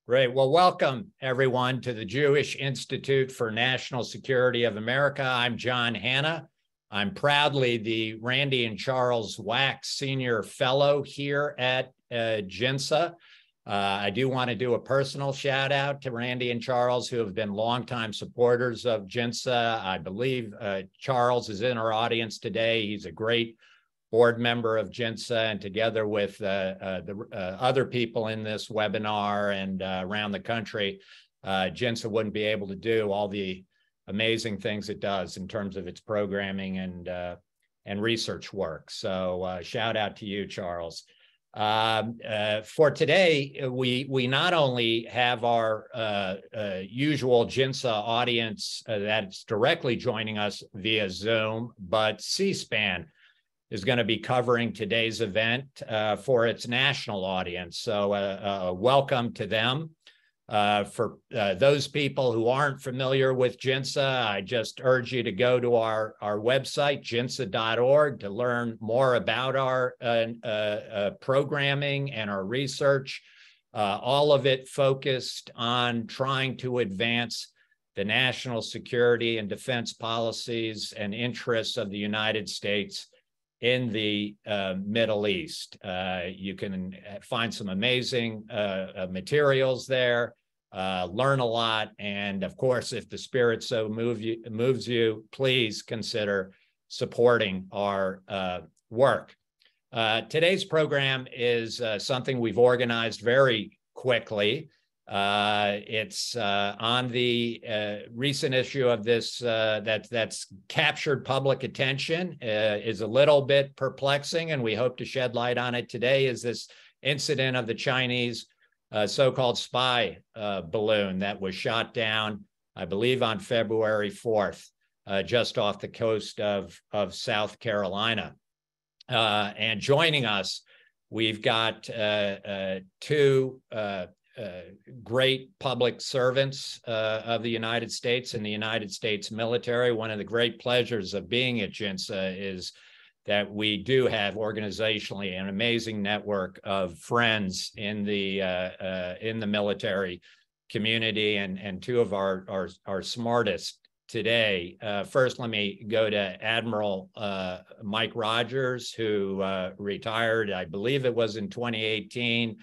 Great. Well, welcome everyone to the Jewish Institute for National Security of America. I'm John Hanna. I'm proudly the Randy and Charles Wax Senior Fellow here at JINSA. I do want to do a personal shout out to Randy and Charles, who have been longtime supporters of JINSA. I believe Charles is in our audience today. He's a great board member of JINSA, and together with the other people in this webinar and around the country, JINSA wouldn't be able to do all the amazing things it does in terms of its programming and research work. So shout out to you, Charles. For today, we not only have our usual JINSA audience that's directly joining us via Zoom, but C-SPAN is going to be covering today's event for its national audience. So welcome to them. For those people who aren't familiar with JINSA, I just urge you to go to our website, jinsa.org, to learn more about our programming and our research, all of it focused on trying to advance the national security and defense policies and interests of the United States in the Middle East. You can find some amazing materials there, learn a lot, and of course, if the spirit so moves you, please consider supporting our work. Today's program is something we've organized very quickly. It's on the recent issue of this that's captured public attention, is a little bit perplexing, and we hope to shed light on it today, is this incident of the Chinese so-called spy balloon that was shot down, I believe, on February 4th, just off the coast of South Carolina. And joining us, we've got two great public servants of the United States and the United States military. One of the great pleasures of being at JINSA is that we do have organizationally an amazing network of friends in the military community, and two of our smartest today. First, let me go to Admiral Mike Rogers, who retired, I believe it was in 2018.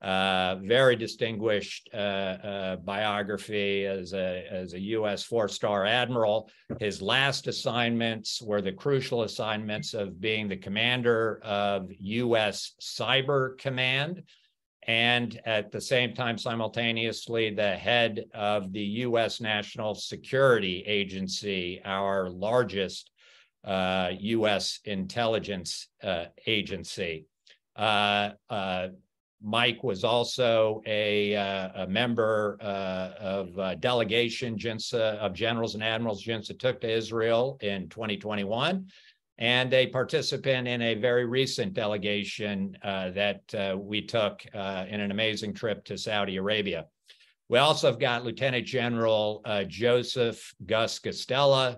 Very distinguished biography as a U.S. four-star admiral. His last assignments were the crucial assignments of being the commander of U.S. Cyber Command, and at the same time, simultaneously, the head of the U.S. National Security Agency, our largest U.S. intelligence agency. Mike was also a member of delegation JINSA of generals and admirals JINSA took to Israel in 2021, and a participant in a very recent delegation that we took in an amazing trip to Saudi Arabia. We also have got Lieutenant General Joseph Gus Gastella.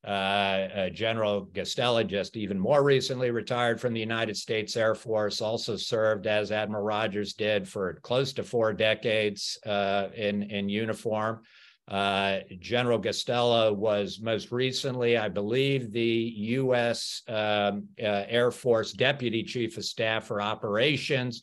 General Gastella just even more recently retired from the United States Air Force, also served, as Admiral Rogers did, for close to 4 decades in uniform. General Gastella was most recently, I believe, the U.S. Air Force Deputy Chief of Staff for Operations.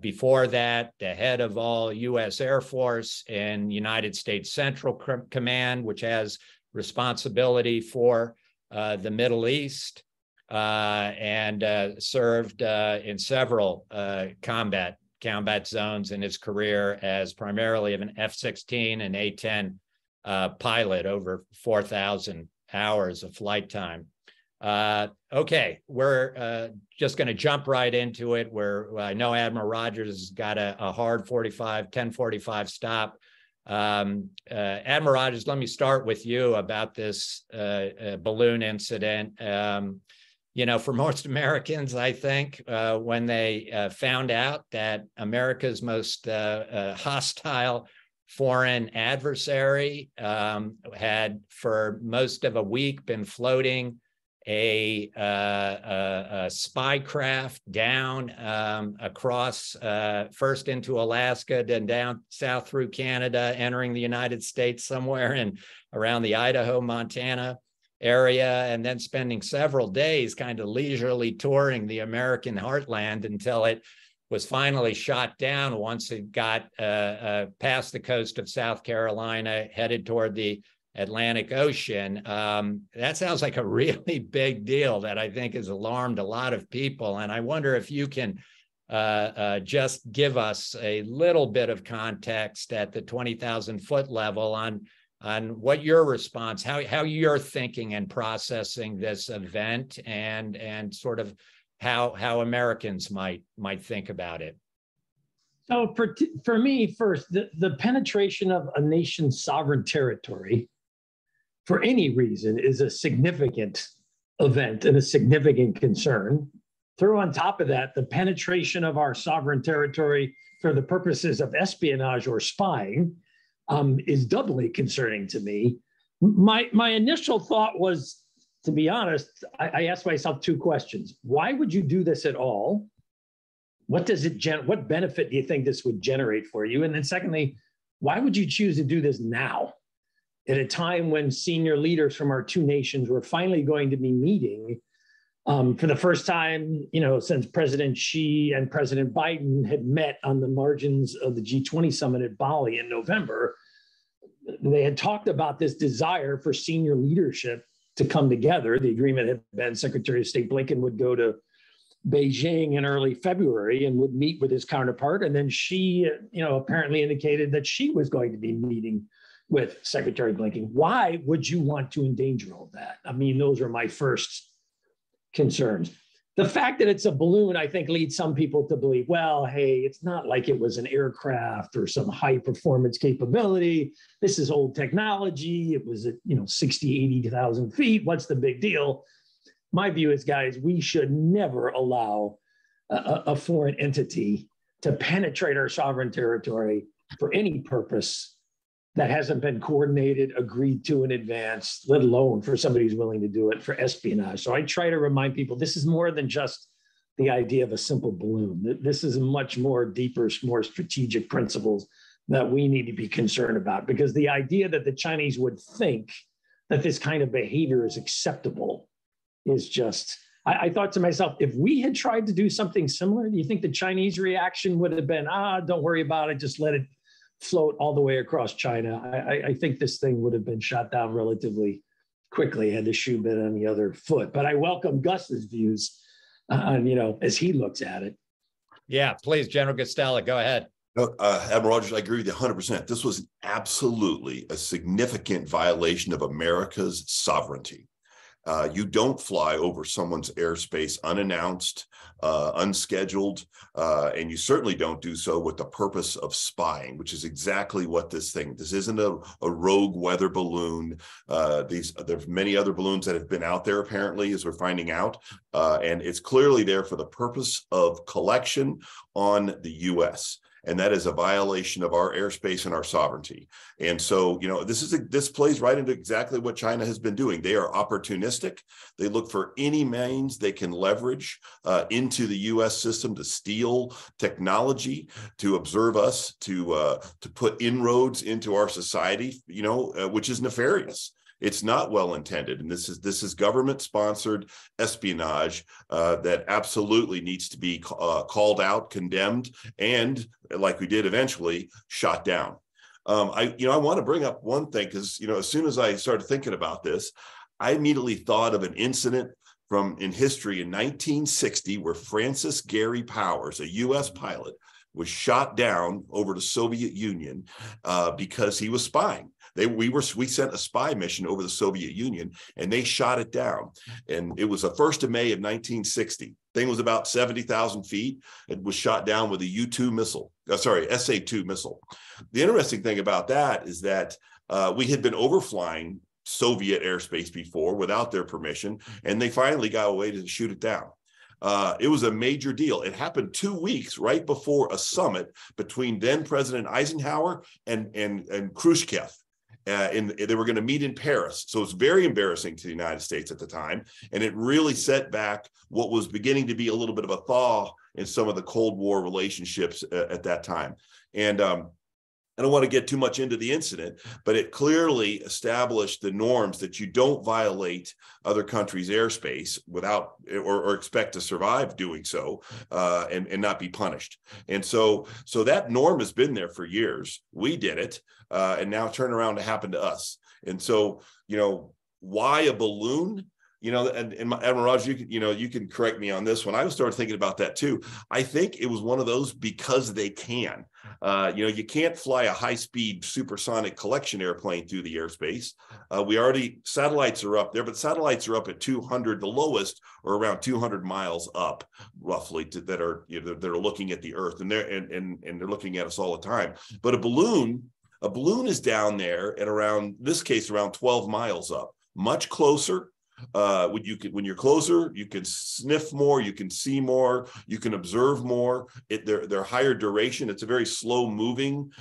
Before that, the head of all U.S. Air Force and United States Central Command, which has responsibility for the Middle East, and served in several combat zones in his career as primarily of an F-16 and A-10 pilot, over 4,000 hours of flight time. Okay, we're just going to jump right into it. I know Admiral Rogers has got a hard 10:45 stop. Admiral Rogers, let me start with you about this balloon incident. For most Americans, I think, when they found out that America's most hostile foreign adversary had for most of a week been floating a spy craft down across, first into Alaska, then down south through Canada, entering the United States somewhere in around the Idaho, Montana area, and then spending several days kind of leisurely touring the American heartland until it was finally shot down once it got past the coast of South Carolina, headed toward the Atlantic Ocean. That sounds like a really big deal that I think has alarmed a lot of people. And I wonder if you can just give us a little bit of context at the 20,000 foot level on what your response, how you're thinking and processing this event, and sort of how Americans might think about it. So for me, first, the penetration of a nation's sovereign territory for any reason is a significant event and a significant concern. Throw on top of that the penetration of our sovereign territory for the purposes of espionage or spying is doubly concerning to me. My initial thought was, to be honest, I asked myself two questions. Why would you do this at all? What benefit do you think this would generate for you? And then secondly, why would you choose to do this now, at a time when senior leaders from our two nations were finally going to be meeting for the first time, since President Xi and President Biden had met on the margins of the G20 summit at Bali in November? They had talked about this desire for senior leadership to come together. The agreement had been Secretary of State Blinken would go to Beijing in early February and would meet with his counterpart. And then she, apparently indicated that she was going to be meeting with Secretary Blinken. Why would you want to endanger all that? I mean, those are my first concerns. The fact that it's a balloon, I think, leads some people to believe, well, hey, it's not like it was an aircraft or some high performance capability. This is old technology. It was at 60, 80,000 feet. What's the big deal? My view is, guys, we should never allow a foreign entity to penetrate our sovereign territory for any purpose that hasn't been coordinated, agreed to in advance, let alone for somebody who's willing to do it for espionage. So I try to remind people this is more than just the idea of a simple balloon. This is much more deeper, more strategic principles that we need to be concerned about, because the idea that the Chinese would think that this kind of behavior is acceptable is just, I thought to myself, if we had tried to do something similar, do you think the Chinese reaction would have been, don't worry about it, just let it float all the way across China? I think this thing would have been shot down relatively quickly had the shoe been on the other foot. But I welcome Gus's views on, as he looks at it. Yeah, please, General Guastella, go ahead. No, Admiral Rogers, I agree with you 100%. This was absolutely a significant violation of America's sovereignty. You don't fly over someone's airspace unannounced, unscheduled, and you certainly don't do so with the purpose of spying, which is exactly what this isn't a rogue weather balloon. There's many other balloons that have been out there, apparently, as we're finding out, and it's clearly there for the purpose of collection on the U.S., and that is a violation of our airspace and our sovereignty. And so, this plays right into exactly what China has been doing. They are opportunistic. They look for any means they can leverage into the U.S. system to steal technology, to observe us, to put inroads into our society, which is nefarious. It's not well intended, and this is government-sponsored espionage that absolutely needs to be called out, condemned, and, like we did eventually, shot down. I want to bring up one thing, because as soon as I started thinking about this, I immediately thought of an incident in history in 1960 where Francis Gary Powers, a U.S. pilot, was shot down over the Soviet Union because he was spying. We sent a spy mission over the Soviet Union, and they shot it down. And it was the 1st of May of 1960. Thing was about 70,000 feet. It was shot down with a SA-2 missile. The interesting thing about that is that we had been overflying Soviet airspace before without their permission, and they finally got a way to shoot it down. It was a major deal. It happened 2 weeks right before a summit between then President Eisenhower and Khrushchev. and they were going to meet in Paris. So it's very embarrassing to the United States at the time. And it really set back what was beginning to be a little bit of a thaw in some of the Cold War relationships at that time. And I don't want to get too much into the incident, but it clearly established the norms that you don't violate other countries' airspace without or expect to survive doing so, and not be punished. And so that norm has been there for years. We did it, and now turn around to happen to us. And so, why a balloon? And Admiral Rogers, you can correct me on this one. I started thinking about that too. I think it was one of those because they can. You can't fly a high-speed supersonic collection airplane through the airspace. Satellites are up there, but satellites are up at 200, the lowest, or around 200 miles up, roughly, that are looking at the Earth, and they're looking at us all the time. But a balloon is down there at around 12 miles up, much closer. When you're closer, you can sniff more, you can see more, you can observe more. They're higher duration. It's a very slow moving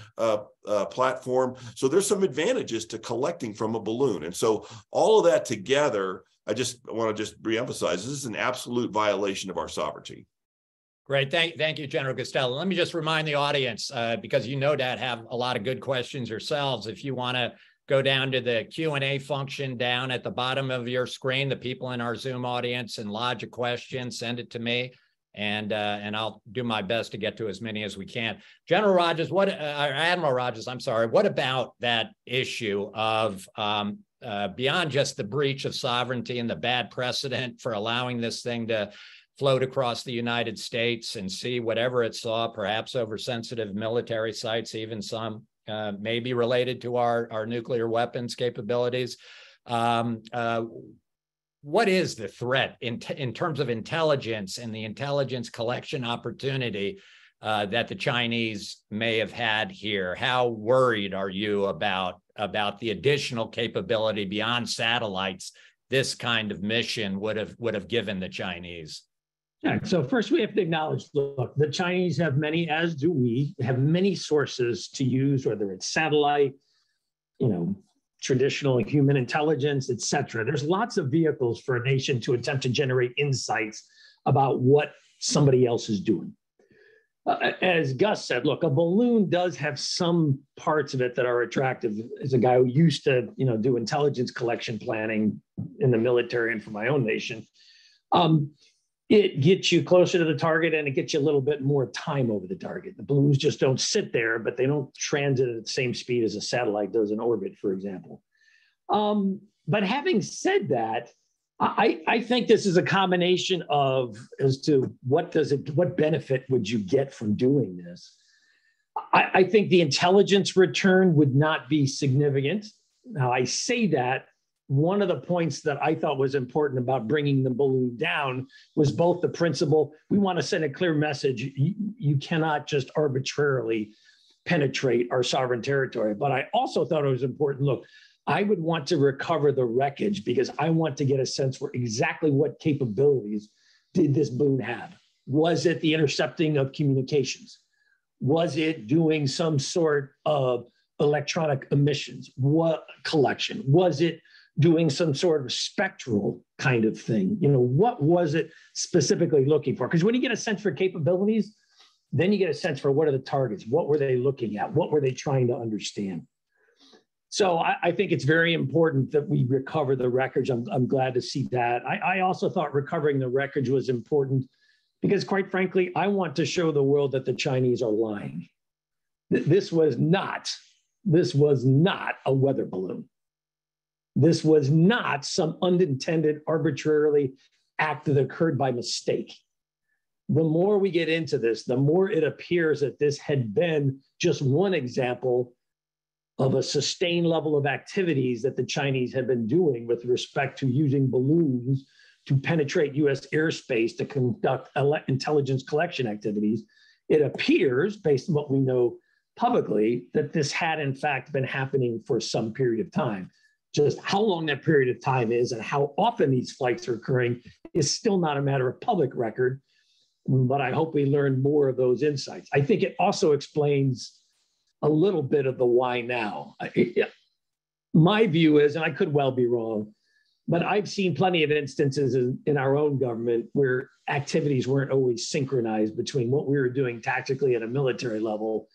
platform. So there's some advantages to collecting from a balloon. And so all of that together, I want to reemphasize, this is an absolute violation of our sovereignty. Great. Thank you, General Costello. Let me just remind the audience, because you no doubt have a lot of good questions yourselves. If you want to go down to the Q&A function down at the bottom of your screen, the people in our Zoom audience, and lodge a question, send it to me, and I'll do my best to get to as many as we can. Admiral Rogers, I'm sorry, what about that issue of beyond just the breach of sovereignty and the bad precedent for allowing this thing to float across the United States and see whatever it saw, perhaps over sensitive military sites, even some maybe related to our nuclear weapons capabilities. What is the threat in terms of intelligence and the intelligence collection opportunity that the Chinese may have had here? How worried are you about the additional capability beyond satellites this kind of mission would have given the Chinese? Yeah, so first we have to acknowledge, look, the Chinese have many, as do we, have many sources to use, whether it's satellite, traditional human intelligence, et cetera. There's lots of vehicles for a nation to attempt to generate insights about what somebody else is doing. As Gus said, look, a balloon does have some parts of it that are attractive. As a guy who used to, do intelligence collection planning in the military and for my own nation, it gets you closer to the target and it gets you a little bit more time over the target. The balloons just don't sit there, but they don't transit at the same speed as a satellite does in orbit, for example. But having said that, I think this is a combination of as to what benefit would you get from doing this? I think the intelligence return would not be significant. Now, I say that one of the points that I thought was important about bringing the balloon down was both the principle, we want to send a clear message, you cannot just arbitrarily penetrate our sovereign territory. But I also thought it was important, look, I would want to recover the wreckage because I want to get a sense for exactly what capabilities did this balloon have. Was it the intercepting of communications? Was it doing some sort of electronic emissions? What collection? Was it doing some sort of spectral kind of thing? What was it specifically looking for? Because when you get a sense for capabilities, then you get a sense for what are the targets? What were they looking at? What were they trying to understand? So I think it's very important that we recover the wreckage. I'm glad to see that. I also thought recovering the wreckage was important because, quite frankly, I want to show the world that the Chinese are lying. This was not a weather balloon. This was not some unintended, arbitrarily act that occurred by mistake. The more we get into this, the more it appears that this had been just one example of a sustained level of activities that the Chinese had been doing with respect to using balloons to penetrate US airspace to conduct intelligence collection activities. It appears, based on what we know publicly, that this had in fact been happening for some period of time. Just how long that period of time is and how often these flights are occurring is still not a matter of public record, but I hope we learn more of those insights. I think it also explains a little bit of the why now. my view is, and I could well be wrong, but I've seen plenty of instances in our own government where activities weren't always synchronized between what we were doing tactically at a military level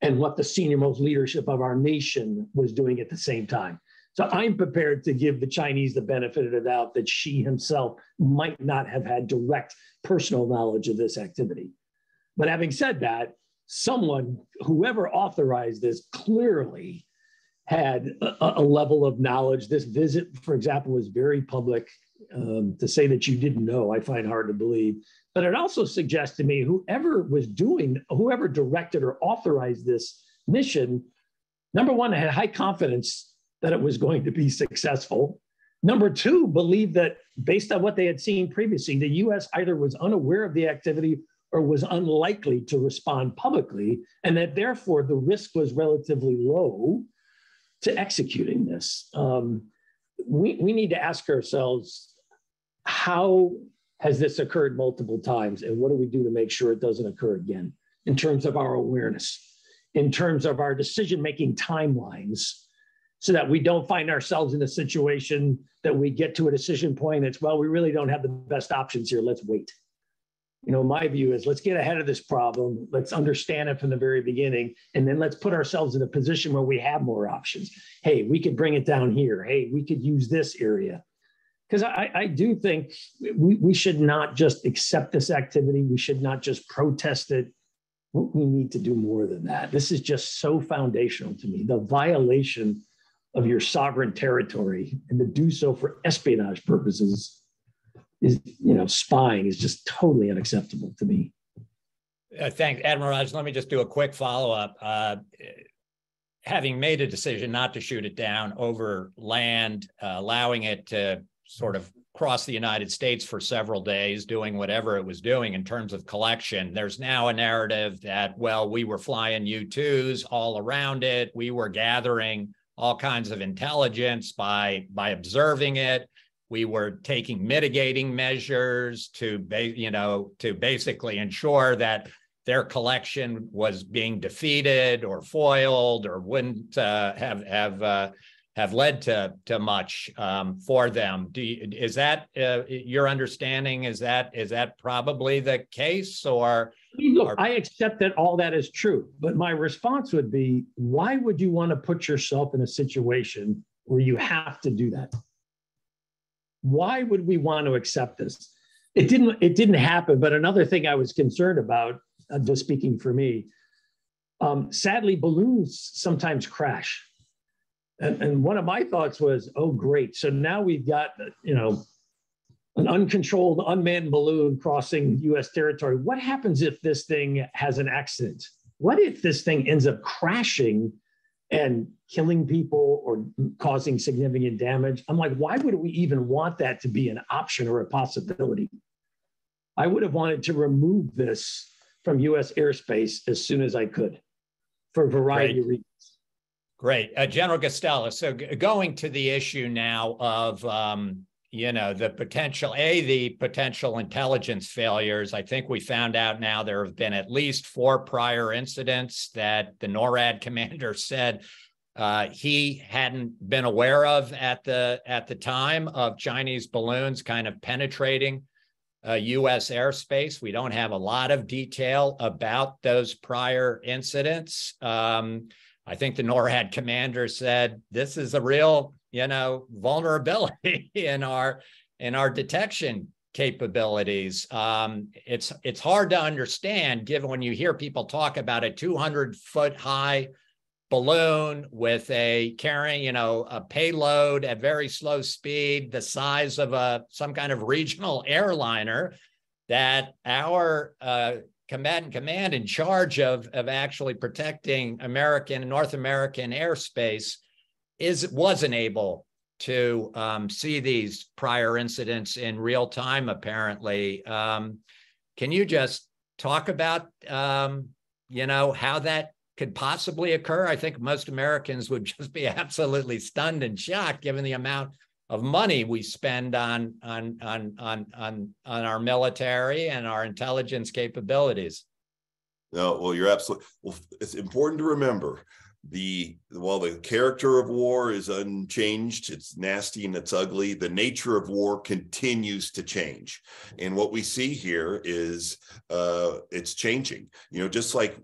and what the senior most leadership of our nation was doing at the same time. So I'm prepared to give the Chinese the benefit of the doubt that Xi himself might not have had direct personal knowledge of this activity. But having said that, someone, whoever authorized this, clearly had a level of knowledge. This visit, for example, was very public. To say that you didn't know, I find hard to believe. But it also suggests to me whoever directed or authorized this mission, number one, had high confidence that it was going to be successful. Number two, believed that based on what they had seen previously, the US either was unaware of the activity or was unlikely to respond publicly, and that therefore the risk was relatively low to executing this. We need to ask ourselves, how has this occurred multiple times, and what do we do to make sure it doesn't occur again in terms of our awareness, in terms of our decision-making timelines, so that we don't find ourselves in a situation that we get to a decision point, it's, well, we really don't have the best options here, let's wait. You know, my view is, let's get ahead of this problem, let's understand it from the very beginning, and then let's put ourselves in a position where we have more options. Hey, we could bring it down here. Hey, we could use this area. Because I do think we should not just accept this activity. We should not just protest it. We need to do more than that. This is just so foundational to me. The violation of your sovereign territory, and to do so for espionage purposes is, you know, spying is just totally unacceptable to me. Thanks, Admiral Rogers. Let me just do a quick follow-up. Having made a decision not to shoot it down over land, allowing it to sort of cross the United States for several days, doing whatever it was doing in terms of collection, there's now a narrative that, well, we were flying U-2s all around it. We were gathering all kinds of intelligence by observing it. We were taking mitigating measures to basically ensure that their collection was being defeated or foiled or wouldn't have led to much for them. Is that your understanding? Is that probably the case? Or look, I accept that all that is true, but my response would be, why would you want to put yourself in a situation where you have to do that? Why would we want to accept this? It didn't happen. But another thing I was concerned about, just speaking for me, sadly, balloons sometimes crash. And one of my thoughts was, oh, great. So now we've got, you know, an uncontrolled unmanned balloon crossing US territory. What happens if this thing has an accident? What if this thing ends up crashing and killing people or causing significant damage? I'm like, why would we even want that to be an option or a possibility? I would have wanted to remove this from US airspace as soon as I could for a variety of reasons. Great. General Guastella, so going to the issue now of, the potential intelligence failures. I think we found out now there have been at least 4 prior incidents that the NORAD commander said he hadn't been aware of at the time of Chinese balloons kind of penetrating U.S. airspace. We don't have a lot of detail about those prior incidents. I think the NORAD commander said this is a real, vulnerability in our detection capabilities. It's hard to understand, given when you hear people talk about a 200-foot high balloon with carrying, a payload at very slow speed, the size of some kind of regional airliner, that our combatant command in charge of actually protecting North American airspace wasn't able to see these prior incidents in real time, apparently. Can you just talk about, how that could possibly occur? I think most Americans would just be absolutely stunned and shocked, given the amount of money we spend on our military and our intelligence capabilities. No, well, you're absolutely, well, it's important to remember while the character of war is unchanged, it's nasty and it's ugly, the nature of war continues to change. And what we see here is it's changing. Just like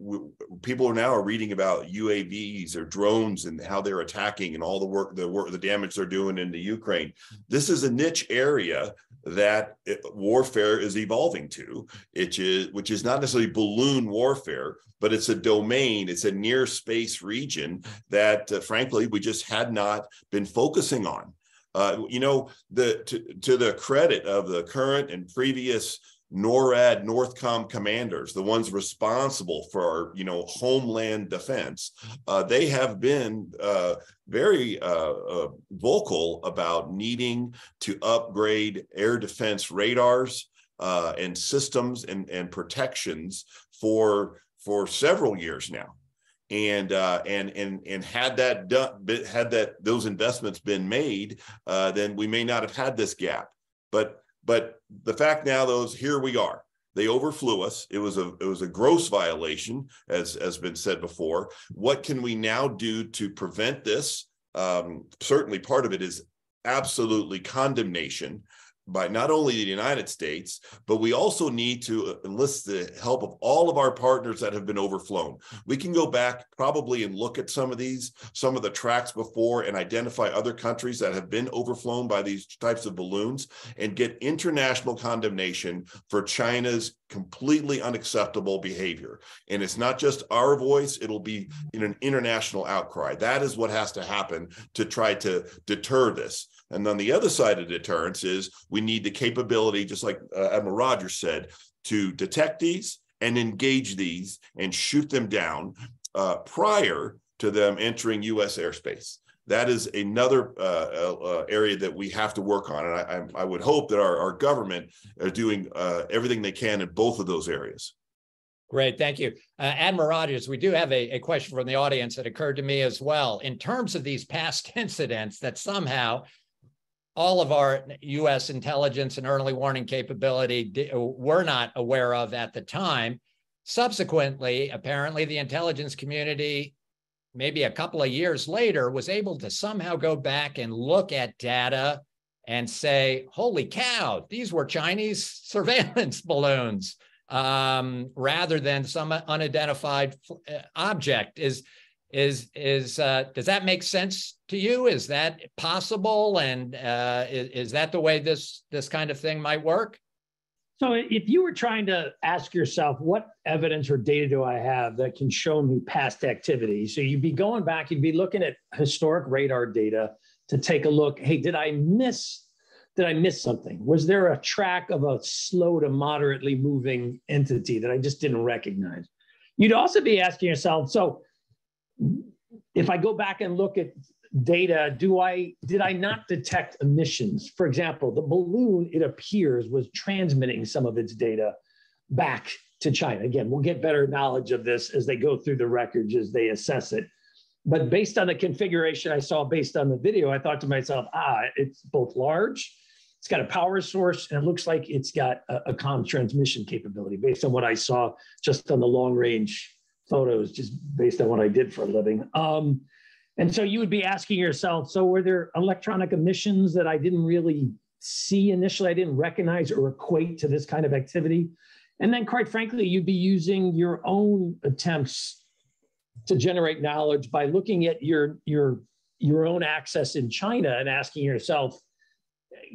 people are reading about UAVs or drones and how they're attacking and all the damage they're doing in the Ukraine. This is a niche area that warfare is evolving to, which is not necessarily balloon warfare, but it's a domain, it's a near space region that frankly, we just had not been focusing on. To the credit of the current and previous NORAD, NORTHCOM commanders, the ones responsible for our, homeland defense, they have been very vocal about needing to upgrade air defense radars and systems and protections for several years now. And had those investments been made, then we may not have had this gap. But the fact now, here we are. They overflew us. It was a gross violation, as has been said before. What can we now do to prevent this? Certainly, part of it is absolutely condemnation by not only the United States, but we also need to enlist the help of all of our partners that have been overflown. We can go back probably and look at some of the tracks before and identify other countries that have been overflown by these types of balloons and get international condemnation for China's completely unacceptable behavior. And it's not just our voice, it'll be in an international outcry. That is what has to happen to try to deter this. And on the other side of deterrence is we need the capability, just like Admiral Rogers said, to detect these and engage these and shoot them down prior to them entering U.S. airspace. That is another area that we have to work on. And I would hope that our government are doing everything they can in both of those areas. Great, thank you. Admiral Rogers, we do have a question from the audience that occurred to me as well. In terms of these past incidents that somehow all of our U.S. intelligence and early warning capability were not aware of at the time, subsequently, apparently the intelligence community, maybe a couple of years later, was able to somehow go back and look at data and say, holy cow, these were Chinese surveillance balloons rather than some unidentified object. Does that make sense to you? Is that possible? And is that the way this kind of thing might work? So if you were trying to ask yourself, what evidence or data do I have that can show me past activity? So you'd be going back, you'd be looking at historic radar data to take a look. Hey, did I miss something? Was there a track of a slow to moderately moving entity that I just didn't recognize? You'd also be asking yourself, so if I go back and look at data, did I not detect emissions? For example, the balloon, it appears, was transmitting some of its data back to China. Again, we'll get better knowledge of this as they go through the records, as they assess it. But based on the configuration I saw, based on the video, I thought to myself, it's both large, it's got a power source, and it looks like it's got a comm transmission capability based on what I saw just on the long range photos, just based on what I did for a living. And so you would be asking yourself, so were there electronic emissions that I didn't really see initially, I didn't recognize or equate to this kind of activity? And then quite frankly, you'd be using your own attempts to generate knowledge by looking at your own access in China and asking yourself,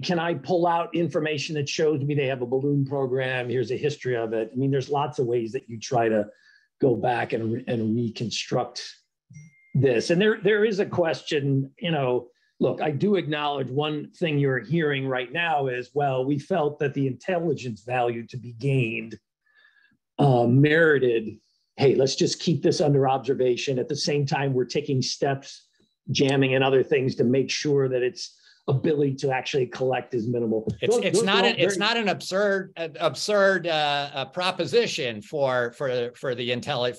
can I pull out information that shows me they have a balloon program? Here's a history of it. I mean, there's lots of ways that you try to go back and reconstruct this. And there is a question, look, I do acknowledge one thing you're hearing right now is, well, we felt that the intelligence value to be gained merited, hey, let's just keep this under observation. At the same time, we're taking steps, jamming and other things to make sure that its ability to actually collect is minimal. It's not an absurd proposition for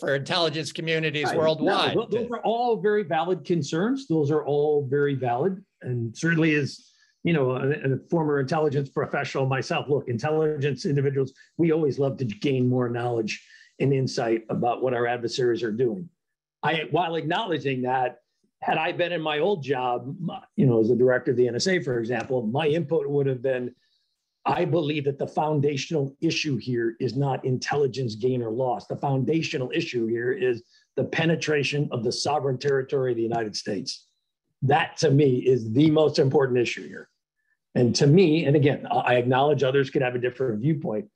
intelligence communities worldwide. No, those are all very valid concerns. Those are all very valid, and certainly as a former intelligence professional myself, look, intelligence individuals, we always love to gain more knowledge and insight about what our adversaries are doing. while acknowledging that, had I been in my old job, as a director of the NSA, for example, my input would have been, I believe that the foundational issue here is not intelligence gain or loss. The foundational issue here is the penetration of the sovereign territory of the United States. That, to me, is the most important issue here. And to me, and again, I acknowledge others could have a different viewpoint.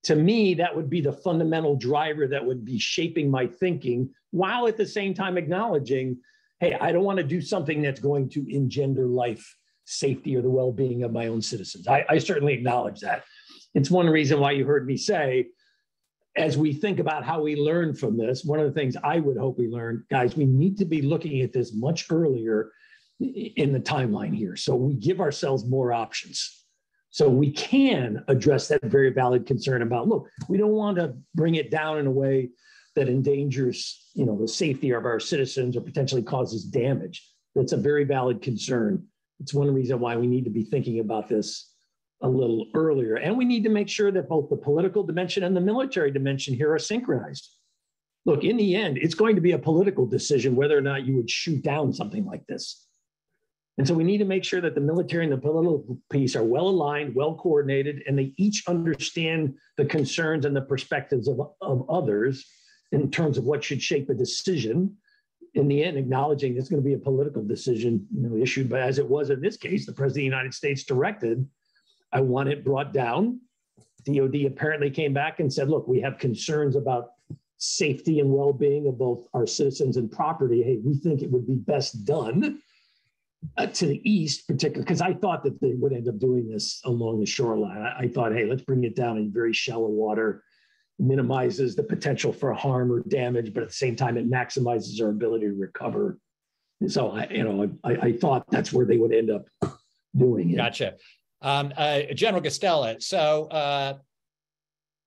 To me, that would be the fundamental driver that would be shaping my thinking, while at the same time acknowledging, hey, I don't want to do something that's going to engender life, safety, or the well-being of my own citizens. I certainly acknowledge that. It's one reason why you heard me say, as we think about how we learn from this, one of the things I would hope we learn, guys, we need to be looking at this much earlier in the timeline here. So we give ourselves more options. So we can address that very valid concern about, look, we don't want to bring it down in a way that endangers, the safety of our citizens or potentially causes damage. That's a very valid concern. It's one reason why we need to be thinking about this a little earlier. And we need to make sure that both the political dimension and the military dimension here are synchronized. Look, in the end, it's going to be a political decision whether or not you would shoot down something like this. And so we need to make sure that the military and the political piece are well aligned, well coordinated, and they each understand the concerns and the perspectives of others in terms of what should shape a decision. In the end, acknowledging it's going to be a political decision, issued by, as it was in this case, the President of the United States directed, I want it brought down. DOD apparently came back and said, look, we have concerns about safety and well-being of both our citizens and property. Hey, we think it would be best done to the east, particularly, because I thought that they would end up doing this along the shoreline. I thought, hey, let's bring it down in very shallow water, minimizes the potential for harm or damage, but at the same time, it maximizes our ability to recover. And so I thought that's where they would end up doing it. Gotcha. General Guastella, so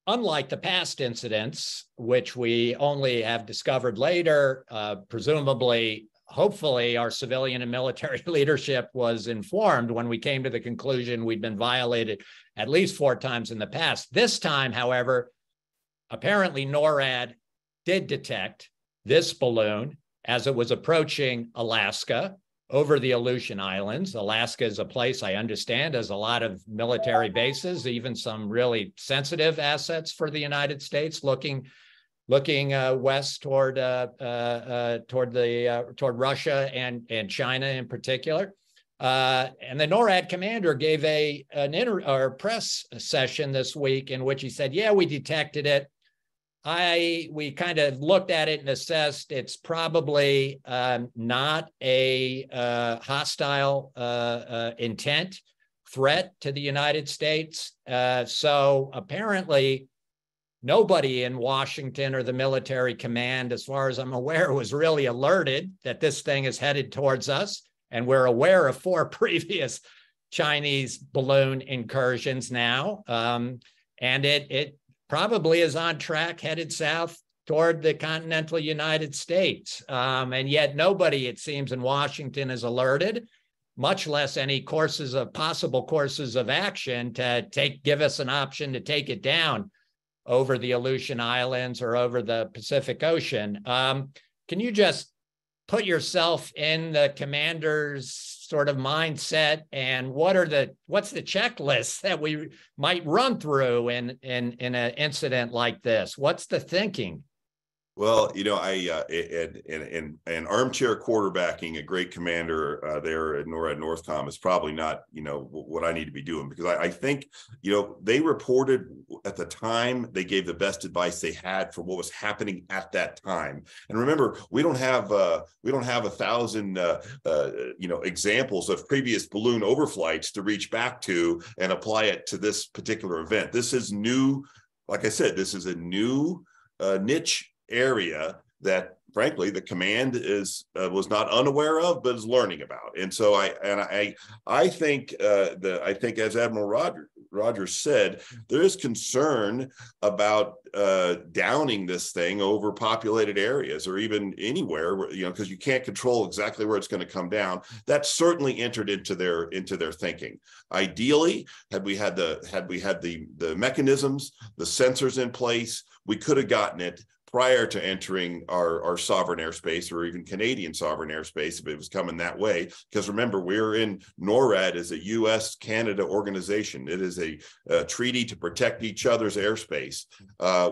unlike the past incidents, which we only have discovered later, presumably, hopefully, our civilian and military leadership was informed when we came to the conclusion we'd been violated at least 4 times in the past. This time, however, apparently NORAD did detect this balloon as it was approaching Alaska over the Aleutian Islands. Alaska is a place I understand has a lot of military bases, even some really sensitive assets for the United States, looking west toward Russia and China in particular. And the NORAD commander gave a press session this week in which he said, yeah, we detected it. We kind of looked at it and assessed it's probably not a hostile intent threat to the United States. So apparently nobody in Washington or the military command, as far as I'm aware, was really alerted that this thing is headed towards us. And we're aware of 4 previous Chinese balloon incursions now. And it probably is on track, headed south toward the continental United States. And yet nobody, it seems, in Washington is alerted, much less any possible courses of action to give us an option to take it down over the Aleutian Islands or over the Pacific Ocean. Can you just put yourself in the commander's sort of mindset, and what's the checklist that we might run through in an incident like this? What's the thinking? Well, and armchair quarterbacking a great commander there at NORAD Northcom is probably not, what I need to be doing, because I think, they reported at the time, they gave the best advice they had for what was happening at that time. And remember, we don't have 1,000, examples of previous balloon overflights to reach back to and apply it to this particular event. This is new. Like I said, this is a new niche area that, frankly, the command was not unaware of, but is learning about. And so I think as Admiral Rogers said, there is concern about downing this thing over populated areas or even anywhere, because you can't control exactly where it's going to come down. That certainly entered into their thinking. Ideally, had we had the mechanisms, the sensors in place, we could have gotten it prior to entering our sovereign airspace, or even Canadian sovereign airspace if it was coming that way. Because remember, we're in NORAD as a U.S.-Canada organization. It is a treaty to protect each other's airspace.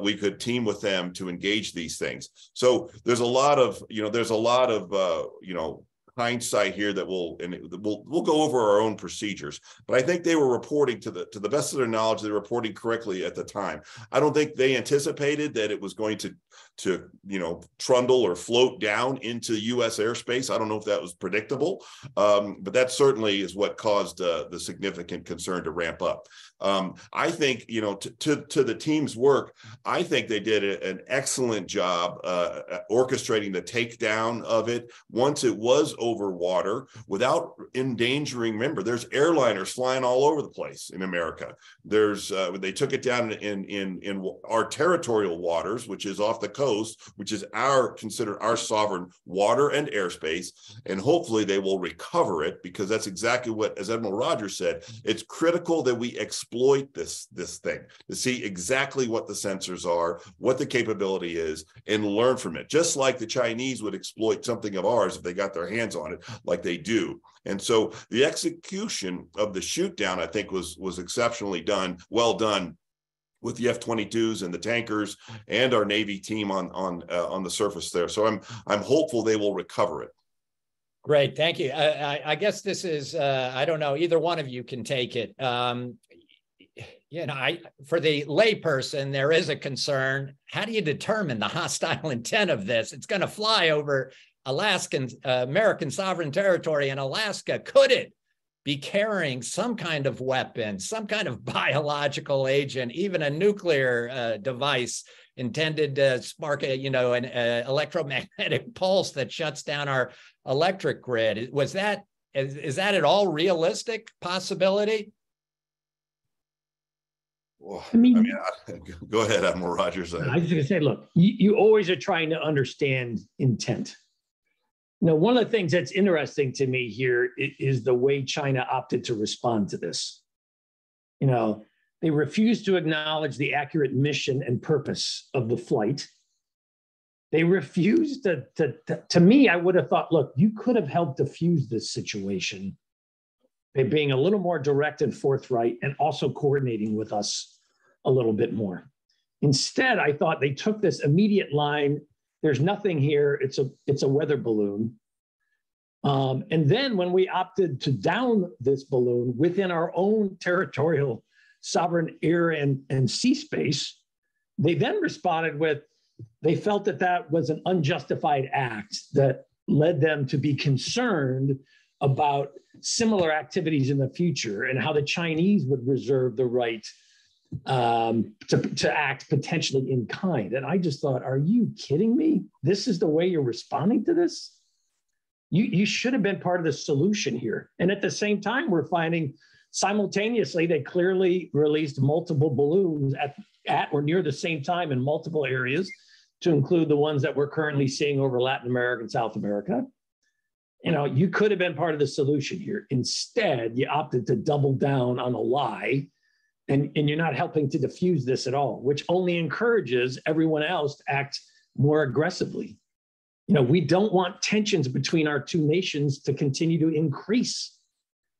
We could team with them to engage these things. So there's a lot of, hindsight here that we'll go over our own procedures. But I think they were reporting to the best of their knowledge, they were reporting correctly at the time. I don't think they anticipated that it was going to trundle or float down into U.S. airspace. I don't know if that was predictable, but that certainly is what caused the significant concern to ramp up. I think, to the team's work, I think they did an excellent job orchestrating the takedown of it once it was over water without endangering. Remember, there's airliners flying all over the place in America. They took it down in our territorial waters, which is off the coast, which is considered our sovereign water and airspace. And hopefully they will recover it, because that's exactly what, as Admiral Rogers said, it's critical that we exploit this thing to see exactly what the sensors are, what the capability is, and learn from it. Just like the Chinese would exploit something of ours if they got their hands on it, like they do. And so the execution of the shoot down, I think, was exceptionally well done, with the F-22s and the tankers and our Navy team on the surface there. So I'm hopeful they will recover it. Great, thank you. I guess this is I don't know, either one of you can take it. For the layperson, there is a concern. How do you determine the hostile intent of this? It's going to fly over American sovereign territory in Alaska. Could it be carrying some kind of weapon, some kind of biological agent, even a nuclear device intended to spark an electromagnetic pulse that shuts down our electric grid? Is that at all realistic possibility? Well, go ahead, Admiral Rogers. I was just going to say, look, you always are trying to understand intent. One of the things that's interesting to me here is the way China opted to respond to this. They refused to acknowledge the accurate mission and purpose of the flight. They refused to me, I would have thought, look, you could have helped diffuse this situation by being a little more direct and forthright, and also coordinating with us a little bit more. Instead, I thought they took this immediate line. There's nothing here. It's a weather balloon. And then when we opted to down this balloon within our own territorial sovereign air and sea space, they then responded with, they felt that was an unjustified act that led them to be concerned about similar activities in the future, and how the Chinese would reserve the right to act potentially in kind. And I just thought, are you kidding me? This is the way you're responding to this? You should have been part of the solution here. And at the same time, we're finding simultaneously, they clearly released multiple balloons at or near the same time in multiple areas, to include the ones that we're currently seeing over Latin America and South America. You could have been part of the solution here. Instead, you opted to double down on a lie, and you're not helping to diffuse this at all, which only encourages everyone else to act more aggressively. We don't want tensions between our two nations to continue to increase.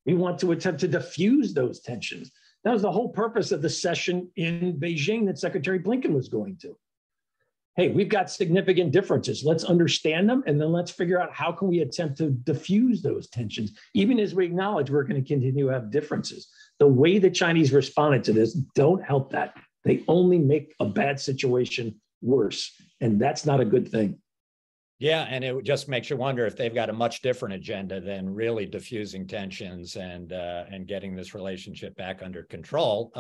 We want to attempt to diffuse those tensions. That was the whole purpose of the session in Beijing that Secretary Blinken was going to. Hey, we've got significant differences. Let's understand them, and then let's figure out how can we attempt to diffuse those tensions, even as we acknowledge we're going to continue to have differences. The way the Chinese responded to this don't help that. They only make a bad situation worse, and that's not a good thing. Yeah, and it just makes you wonder if they've got a much different agenda than really diffusing tensions and getting this relationship back under control.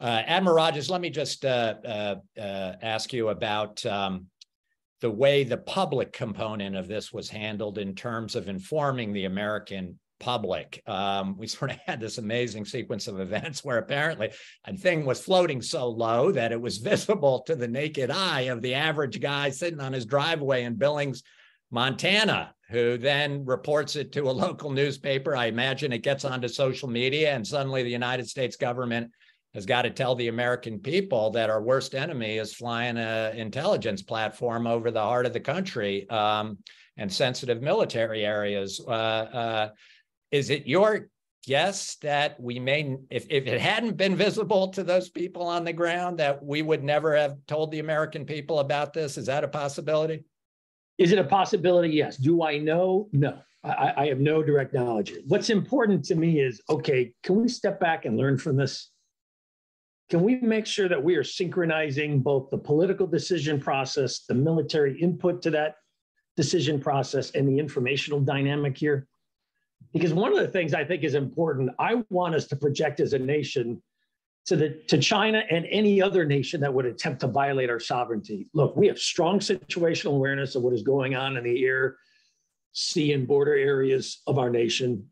Admiral Rogers, let me just ask you about the way the public component of this was handled in terms of informing the American public. We sort of had this amazing sequence of events where apparently a thing was floating so low that it was visible to the naked eye of the average guy sitting on his driveway in Billings, Montana, who then reports it to a local newspaper. I imagine it gets onto social media, and suddenly the United States government has got to tell the American people that our worst enemy is flying an intelligence platform over the heart of the country and sensitive military areas. Is it your guess that we may, if it hadn't been visible to those people on the ground, that we would never have told the American people about this? Is that a possibility? Is it a possibility? Yes. Do I know? No. I have no direct knowledge. What's important to me is, okay, can we step back and learn from this? Can we make sure that we are synchronizing both the political decision process, the military input to that decision process, and the informational dynamic here? Because one of the things I think is important, I want us to project as a nation to China and any other nation that would attempt to violate our sovereignty. Look, we have strong situational awareness of what is going on in the air, sea, and border areas of our nation.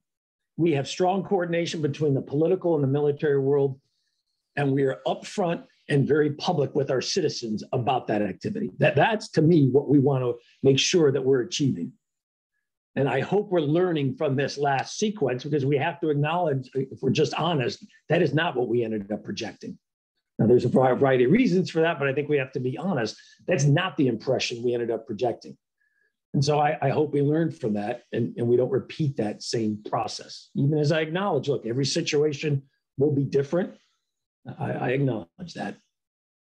We have strong coordination between the political and the military world, and we are upfront and very public with our citizens about that activity. That's, to me, what we want to make sure that we're achieving. And I hope we're learning from this last sequence, because we have to acknowledge, if we're just honest, that is not what we ended up projecting. Now, there's a variety of reasons for that, but I think we have to be honest. That's not the impression we ended up projecting. And so I hope we learn from that and we don't repeat that same process. Even as I acknowledge, look, every situation will be different. I acknowledge that.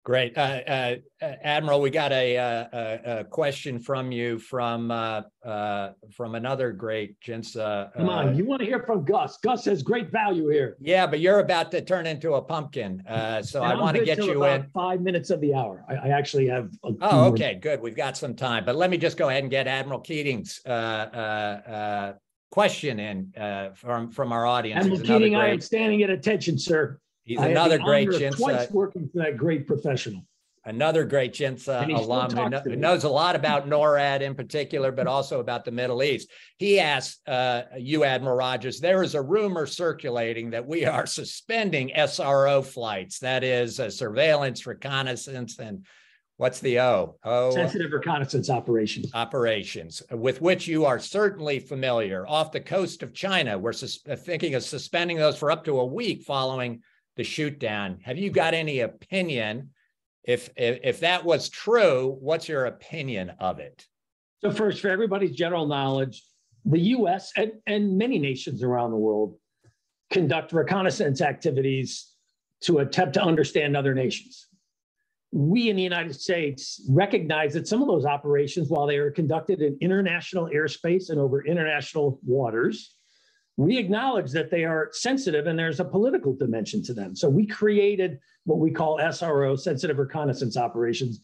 Great. Admiral, we got a question from you from another great JINSA. Come on, you want to hear from Gus. Gus has great value here. Yeah, but you're about to turn into a pumpkin. So I want to get you in. 5 minutes of the hour. I actually have. Oh, okay, good. We've got some time. But let me just go ahead and get Admiral Keating's question in from our audience. Admiral Keating, I am standing at attention, sir. He's another great JINSA. Twice working for that great professional. Another great JINSA alum who knows a lot about NORAD in particular, but also about the Middle East. He asked you, Admiral Rogers, there is a rumor circulating that we are suspending SRO flights. That is surveillance, reconnaissance, and what's the O? Sensitive reconnaissance operations. Operations, with which you are certainly familiar. Off the coast of China, we're thinking of suspending those for up to a week following the shoot down. Have you got any opinion? If that was true, what's your opinion of it? So first, for everybody's general knowledge, the US and many nations around the world conduct reconnaissance activities to attempt to understand other nations. We in the United States recognize that some of those operations, while they are conducted in international airspace and over international waters, we acknowledge that they are sensitive and there's a political dimension to them. So we created what we call SRO, sensitive reconnaissance operations,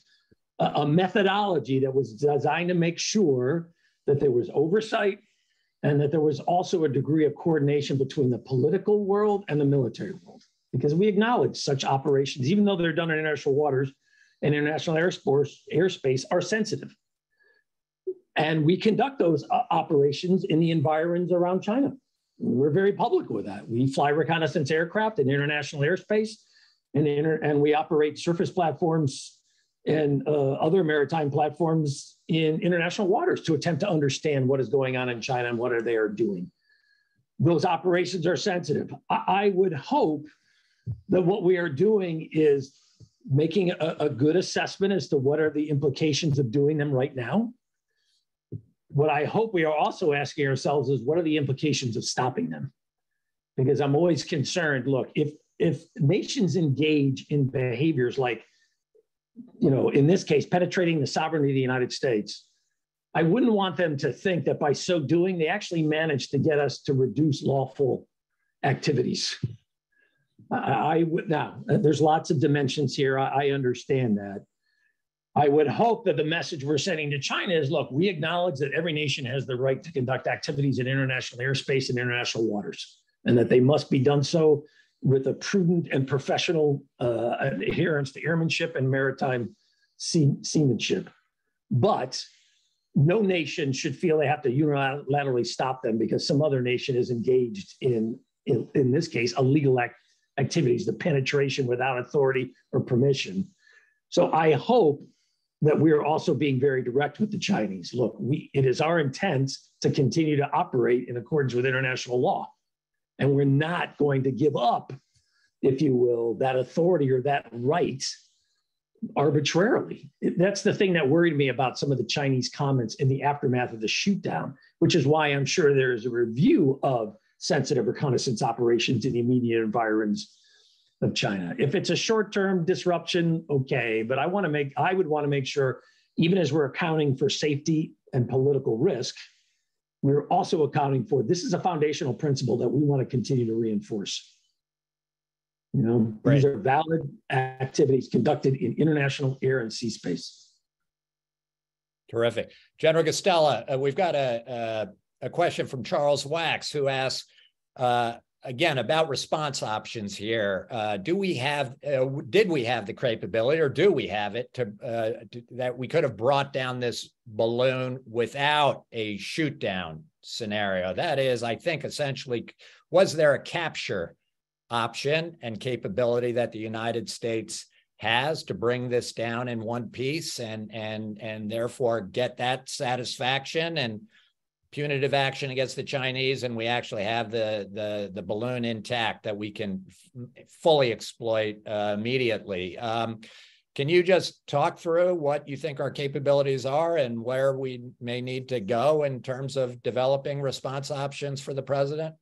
a methodology that was designed to make sure that there was oversight and that there was also a degree of coordination between the political world and the military world. Because we acknowledge such operations, even though they're done in international waters and international airspace, are sensitive. And we conduct those operations in the environs around China. We're very public with that. We fly reconnaissance aircraft in international airspace, and we operate surface platforms and other maritime platforms in international waters to attempt to understand what is going on in China and what they are doing. Those operations are sensitive. I would hope that what we are doing is making a good assessment as to what are the implications of doing them right now. What I hope we are also asking ourselves is, what are the implications of stopping them? Because I'm always concerned, look, if nations engage in behaviors like, in this case, penetrating the sovereignty of the United States, I wouldn't want them to think that by so doing, they actually managed to get us to reduce lawful activities. Now, there's lots of dimensions here. I understand that. I would hope that the message we're sending to China is, look, we acknowledge that every nation has the right to conduct activities in international airspace and international waters, and that they must be done so with a prudent and professional adherence to airmanship and maritime seamanship. But no nation should feel they have to unilaterally stop them because some other nation is engaged in this case, illegal activities, the penetration without authority or permission. So I hope that we are also being very direct with the Chinese. Look, it is our intent to continue to operate in accordance with international law. And we're not going to give up if you will, that authority or that right arbitrarily. That's the thing that worried me about some of the Chinese comments in the aftermath of the shoot down, which is why I'm sure there's a review of sensitive reconnaissance operations in the immediate environs of China. If it's a short-term disruption, okay, but I would want to make sure, even as we're accounting for safety and political risk, we're also accounting for, this is a foundational principle that we want to continue to reinforce. You know, right. These are valid activities conducted in international air and sea space. Terrific. General Guastella, we've got a question from Charles Wax, who asks, again, about response options here. Did we have the capability, or do we have it, that we could have brought down this balloon without a shoot down scenario? That is, I think, essentially, was there a capture option and capability that the United States has to bring this down in one piece and therefore get that satisfaction and punitive action against the Chinese, and we actually have the balloon intact that we can fully exploit immediately? Can you just talk through what you think our capabilities are and where we may need to go in terms of developing response options for the president?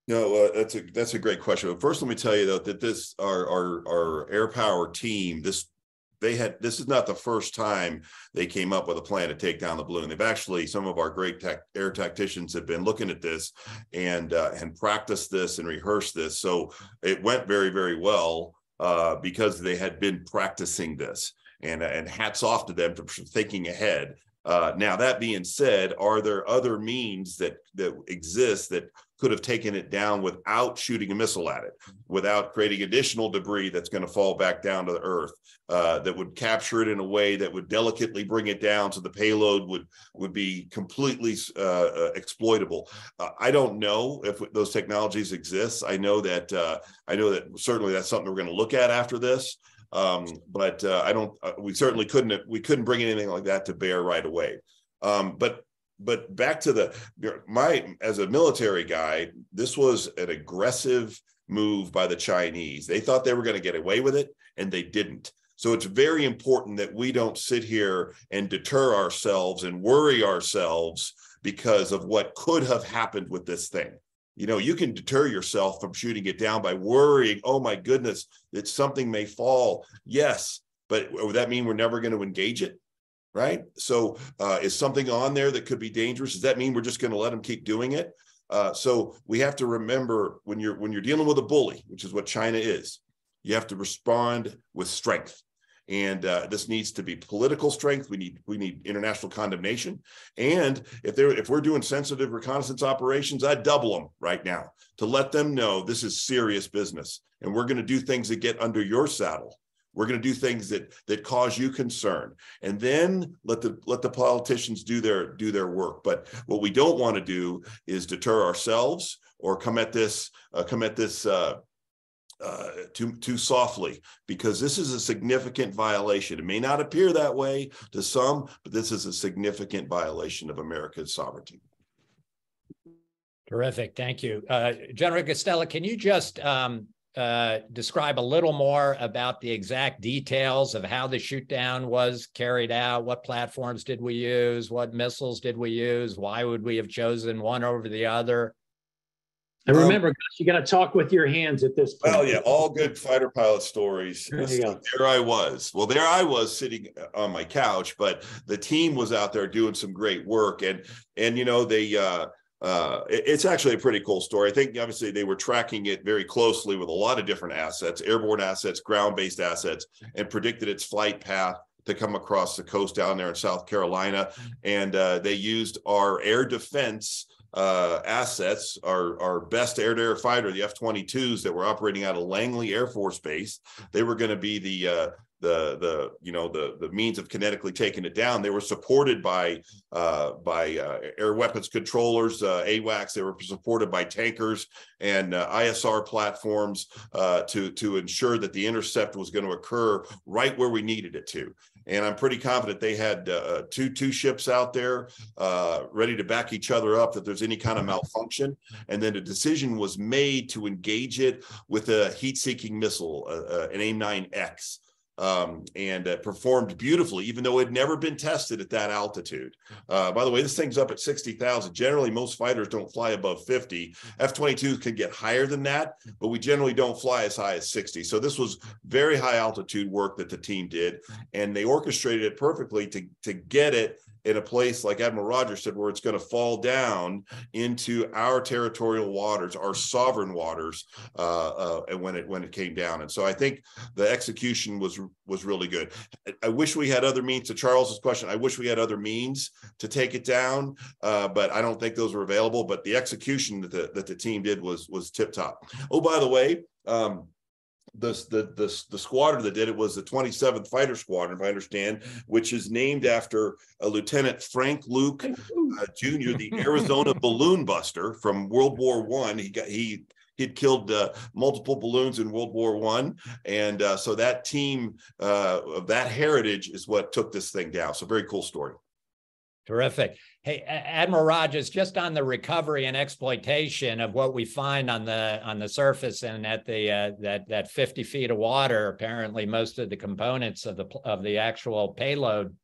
No, that's a great question. But first, let me tell you though that this our air power team, this is not the first time they came up with a plan to take down the balloon. They've actually, some of our great air tacticians have been looking at this and practiced this and rehearsed this. So it went very, very well because they had been practicing this. And hats off to them for thinking ahead. Now, that being said, are there other means that exist that could have taken it down without shooting a missile at it, without creating additional debris that's going to fall back down to the earth, that would capture it in a way that would delicately bring it down so the payload would be completely exploitable? I don't know if those technologies exist. I know that certainly that's something we're going to look at after this. But we certainly couldn't bring anything like that to bear right away. But back to as a military guy, this was an aggressive move by the Chinese. They thought they were going to get away with it, and they didn't. So it's very important that we don't sit here and deter ourselves and worry ourselves because of what could have happened with this thing. You know, you can deter yourself from shooting it down by worrying, oh my goodness, that something may fall. Yes, but would that mean we're never going to engage it? Right? So is something on there that could be dangerous? Does that mean we're just going to let them keep doing it? So we have to remember, when you're dealing with a bully, which is what China is, you have to respond with strength. And this needs to be political strength. We need international condemnation. And if we're doing sensitive reconnaissance operations, I'd double them right now to let them know this is serious business. And we're going to do things that get under your saddle. We're going to do things that cause you concern, and then let the politicians do their work. But what we don't want to do is deter ourselves or come at this too softly, because this is a significant violation. It may not appear that way to some, but this is a significant violation of America's sovereignty. Terrific, thank you, General Guastella. Can you just describe a little more about the exact details of how the shoot down was carried out? What platforms did we use? What missiles did we use? Why would we have chosen one over the other? And remember, Gus, you got to talk with your hands at this point. Well, yeah, all good fighter pilot stories. There I was. Well, there I was sitting on my couch, but the team was out there doing some great work, and you know, it's actually a pretty cool story. I think obviously they were tracking it very closely with a lot of different assets, airborne assets, ground-based assets, and predicted its flight path to come across the coast down there in South Carolina. And they used our air defense assets, our best air-to-air fighter, the F-22s that were operating out of Langley Air Force Base. They were going to be the means of kinetically taking it down. They were supported by air weapons controllers, AWACS. They were supported by tankers and ISR platforms to ensure that the intercept was going to occur right where we needed it to. And I'm pretty confident they had two ships out there ready to back each other up if there's any kind of malfunction. And then a decision was made to engage it with a heat-seeking missile, an AIM-9X. And performed beautifully, even though it had never been tested at that altitude. By the way, this thing's up at 60,000. Generally, most fighters don't fly above 50. F-22s can get higher than that, but we generally don't fly as high as 60. So this was very high altitude work that the team did, and they orchestrated it perfectly to get it in a place, like Admiral Rogers said, where it's going to fall down into our territorial waters, our sovereign waters, when it came down. And so I think the execution was really good. I wish we had other means. To Charles's question, I wish we had other means to take it down, but I don't think those were available. But the execution that the team did was tip top. Oh, by the way, the squadron that did it was the 27th Fighter Squadron, if I understand, which is named after Lieutenant Frank Luke Jr., the Arizona balloon buster from World War I. He'd killed multiple balloons in World War I, and so that team of that heritage is what took this thing down. So very cool story. Terrific. Hey, Admiral Rogers, just on the recovery and exploitation of what we find on the surface and at the that 50 feet of water, apparently most of the components of the actual payload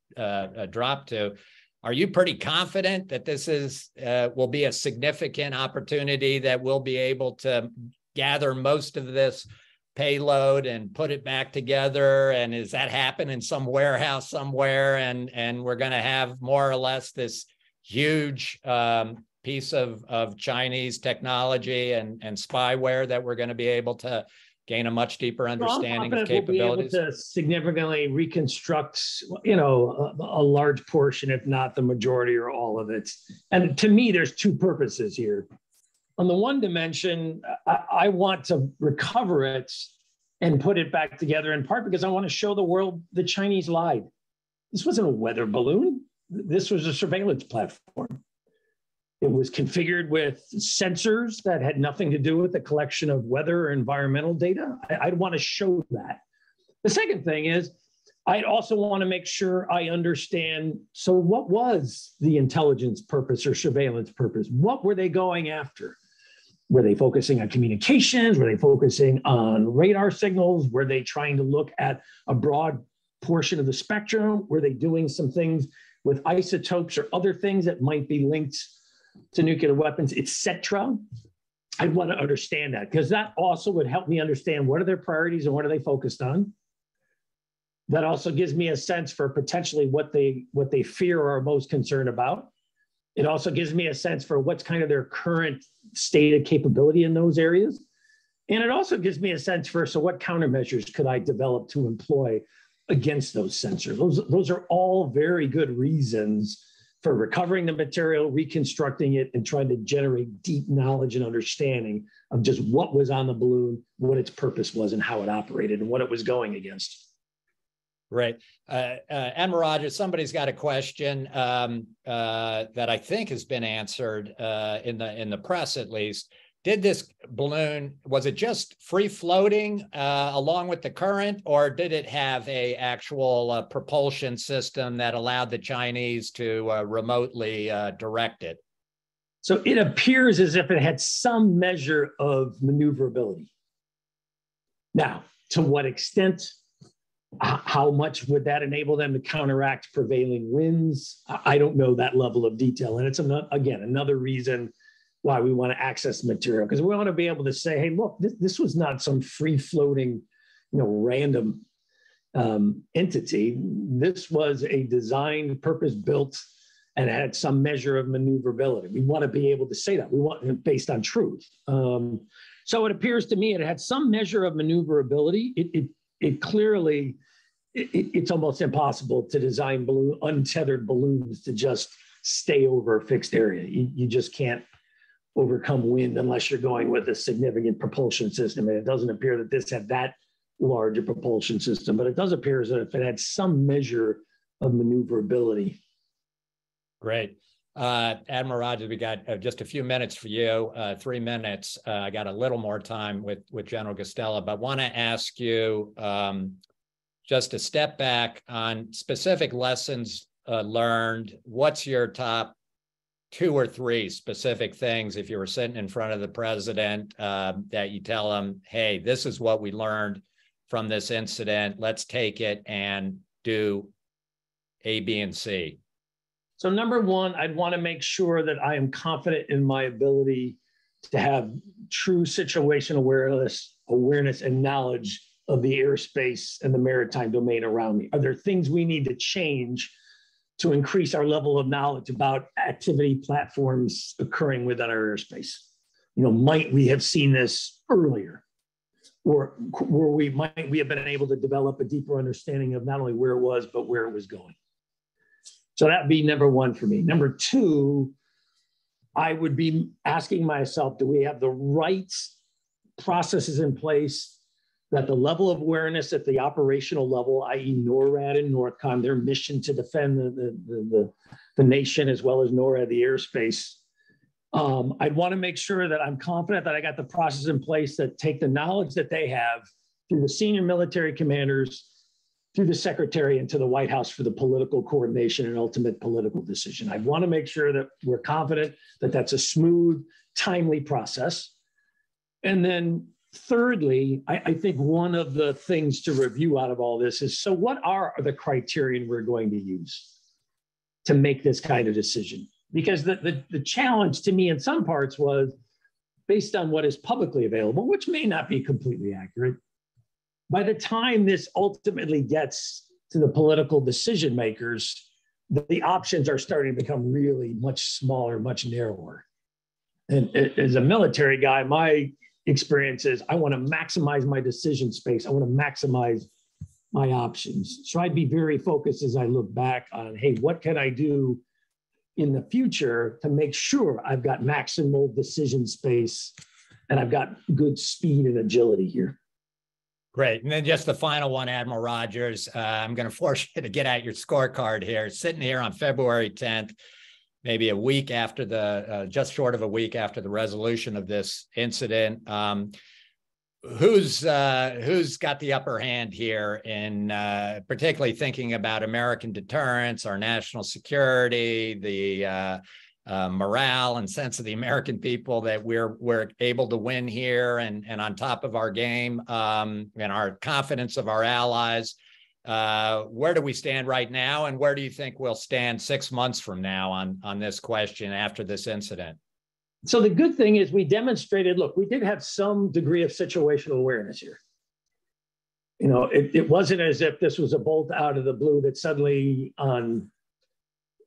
dropped to. Are you pretty confident that this will be a significant opportunity, that we'll be able to gather most of this payload and put it back together? And is that happen in some warehouse somewhere? And we're going to have more or less this huge piece of Chinese technology and spyware that we're going to be able to gain a much deeper understanding of capabilities? We'll be able to significantly reconstruct, a large portion, if not the majority or all of it. And to me, there's two purposes here. On the one dimension, I want to recover it and put it back together, in part because I want to show the world the Chinese lied. This wasn't a weather balloon. This was a surveillance platform. It was configured with sensors that had nothing to do with the collection of weather or environmental data. I'd want to show that. The second thing is, I'd also want to make sure I understand, so what was the intelligence purpose or surveillance purpose? What were they going after? Were they focusing on communications? Were they focusing on radar signals? Were they trying to look at a broad portion of the spectrum? Were they doing some things with isotopes or other things that might be linked to nuclear weapons, etc.? I'd want to understand that, because that also would help me understand what are their priorities and what are they focused on. That also gives me a sense for potentially what they fear or are most concerned about. It also gives me a sense for what's kind of their current state of capability in those areas. And it also gives me a sense for, so what countermeasures could I develop to employ against those sensors? Those are all very good reasons for recovering the material, reconstructing it, and trying to generate deep knowledge and understanding of just what was on the balloon, what its purpose was, and how it operated, and what it was going against. Right. Admiral Rogers, somebody's got a question that I think has been answered in the press, at least. Did this balloon, was it just free floating along with the current, or did it have a actual propulsion system that allowed the Chinese to remotely direct it? So it appears as if it had some measure of maneuverability. Now, to what extent? How much would that enable them to counteract prevailing winds? I don't know that level of detail. And it's, again, another reason why we want to access material, because we want to be able to say, hey, look, this was not some free-floating, random entity. This was a designed, purpose-built, and had some measure of maneuverability. We want to be able to say that. We want it based on truth. So it appears to me it had some measure of maneuverability. It clearly, it's almost impossible to design untethered balloons to just stay over a fixed area. You just can't overcome wind unless you're going with a significant propulsion system. And it doesn't appear that this had that large a propulsion system, but it does appear as if it had some measure of maneuverability. Great. Admiral Rogers, we got just a few minutes for you, 3 minutes. I got a little more time with General Guastella, but want to ask you, just a step back on specific lessons learned. What's your top 2 or 3 specific things, if you were sitting in front of the president, that you tell him, hey, this is what we learned from this incident. Let's take it and do A, B, and C? So number one, I'd want to make sure that I am confident in my ability to have true situational awareness and knowledge of the airspace and the maritime domain around me. Are there things we need to change to increase our level of knowledge about activity platforms occurring within our airspace? You know, might we have seen this earlier? Or might we have been able to develop a deeper understanding of not only where it was, but where it was going? So that'd be number one for me. Number two, I would be asking myself, do we have the right processes in place that the level of awareness at the operational level, i.e. NORAD and NORTHCOM, their mission to defend the nation as well as NORAD, the airspace. I'd want to make sure that I'm confident that I got the process in place that take the knowledge that they have through the senior military commanders, through the secretary, and to the White House for the political coordination and ultimate political decision. I want to make sure that we're confident that that's a smooth, timely process. And then thirdly, I think one of the things to review out of all this is, so what are the criteria we're going to use to make this kind of decision? Because the challenge to me in some parts was based on what is publicly available, which may not be completely accurate. By the time this ultimately gets to the political decision makers, the options are starting to become really much smaller, much narrower. And as a military guy, my experience is I want to maximize my decision space. I want to maximize my options. So I'd be very focused as I look back on, hey, what can I do in the future to make sure I've got maximal decision space and I've got good speed and agility here. Great. And then just the final one, Admiral Rogers, I'm going to force you to get out your scorecard here. Sitting here on February 10th, maybe a week after just short of a week after the resolution of this incident, who's got the upper hand here in particularly thinking about American deterrence, our national security, the morale and sense of the American people that we're able to win here and on top of our game, and our confidence of our allies? Where do we stand right now, and where do you think we'll stand 6 months from now on this question after this incident? So the good thing is we demonstrated, look, we did have some degree of situational awareness here. You know, it wasn't as if this was a bolt out of the blue that suddenly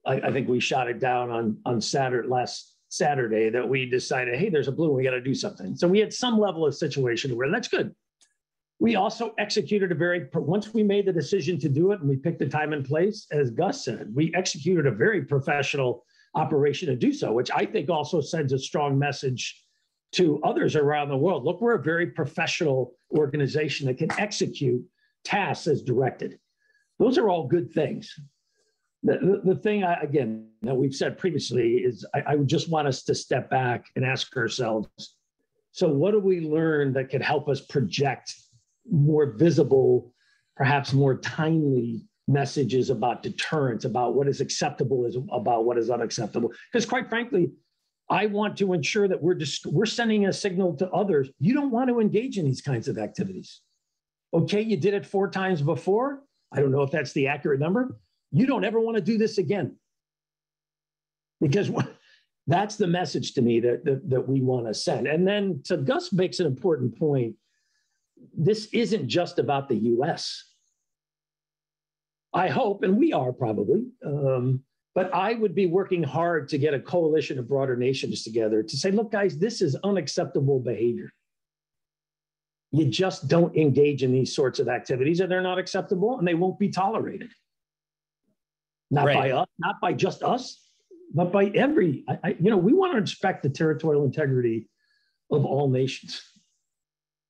I think we shot it down on last Saturday that we decided, hey, there's a balloon, we got to do something. So we had some level of situation where that's good. We also executed once we made the decision to do it and we picked the time and place, as Gus said, we executed a very professional operation to do so, which I think also sends a strong message to others around the world. Look, we're a very professional organization that can execute tasks as directed. Those are all good things. The thing, again, that we've said previously is I would just want us to step back and ask ourselves, so what do we learn that could help us project more visible, perhaps more timely messages about deterrence, about what is acceptable, about what is unacceptable? Because quite frankly, I want to ensure that we're sending a signal to others. You don't want to engage in these kinds of activities. Okay, you did it 4 times before. I don't know if that's the accurate number. You don't ever want to do this again. Because that's the message to me that we want to send. And then, so Gus makes an important point. This isn't just about the US. I hope, and we are probably, but I would be working hard to get a coalition of broader nations together to say, look, guys, this is unacceptable behavior. You just don't engage in these sorts of activities, and they're not acceptable, and they won't be tolerated. Not by us, not by just us, but by every, we want to respect the territorial integrity of all nations.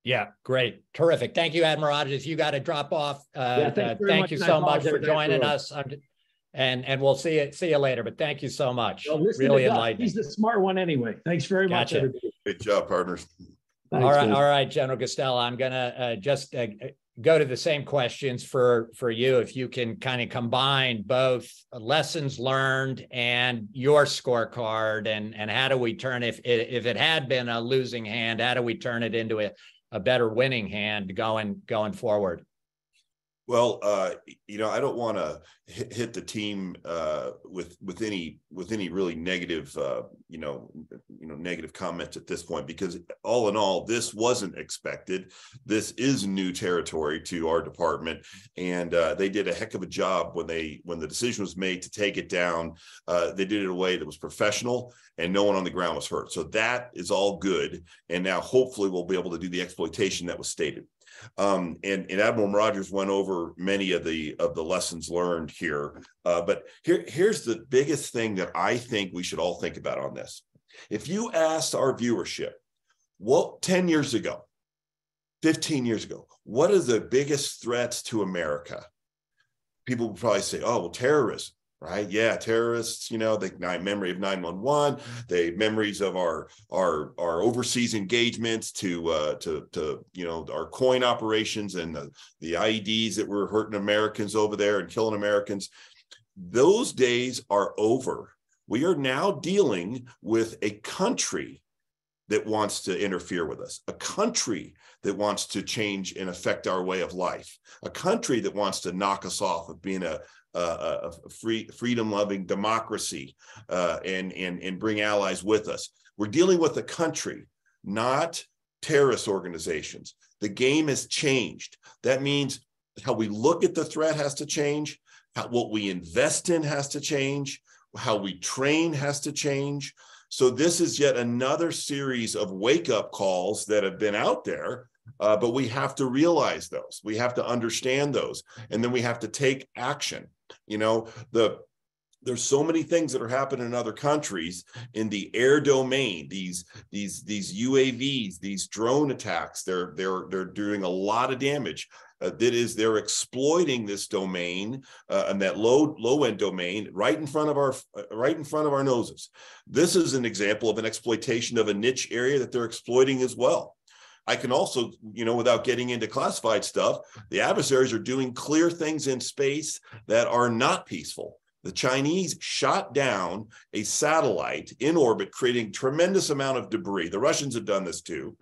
Yeah, great. Terrific. Thank you, Admiral Rogers. You got to drop off. Thank you so much for joining us. And we'll see you later, but thank you so much. Well, really enlightening. He's the smart one anyway. Thanks very much, everybody. Great job, partners. Thanks, all right, General Guastella. I'm going to just go to the same questions for you, if you can kind of combine both lessons learned and your scorecard, and how do we turn, if it had been a losing hand, how do we turn it into a better winning hand going forward? Well, I don't want to hit the team with any really negative, negative comments at this point, because all in all, this wasn't expected. This is new territory to our department, and they did a heck of a job when the decision was made to take it down. They did it in a way that was professional, and no one on the ground was hurt. So that is all good, and now hopefully we'll be able to do the exploitation that was stated. And Admiral Rogers went over many of the lessons learned here. But here's the biggest thing that I think we should all think about on this. If you asked our viewership, 10 years ago, 15 years ago, what are the biggest threats to America? People would probably say, oh, well, terrorism. Right? Yeah, terrorists, the memory of 9/11, the memories of our overseas engagements to our coin operations and the IEDs that were hurting Americans over there and killing Americans. Those days are over. We are now dealing with a country that wants to interfere with us, a country that wants to change and affect our way of life, a country that wants to knock us off of being a freedom-loving democracy and bring allies with us. We're dealing with a country, not terrorist organizations. The game has changed. That means how we look at the threat has to change, what we invest in has to change, how we train has to change. So this is yet another series of wake-up calls that have been out there. But we have to realize those. We have to understand those, and then we have to take action. There's so many things that are happening in other countries in the air domain. These UAVs, these drone attacks. They're doing a lot of damage. They're exploiting this domain and that low end domain right in front of our noses. This is an example of an exploitation of a niche area that they're exploiting as well. I can also, without getting into classified stuff, the adversaries are doing clear things in space that are not peaceful. The Chinese shot down a satellite in orbit, creating tremendous amount of debris. The Russians have done this too,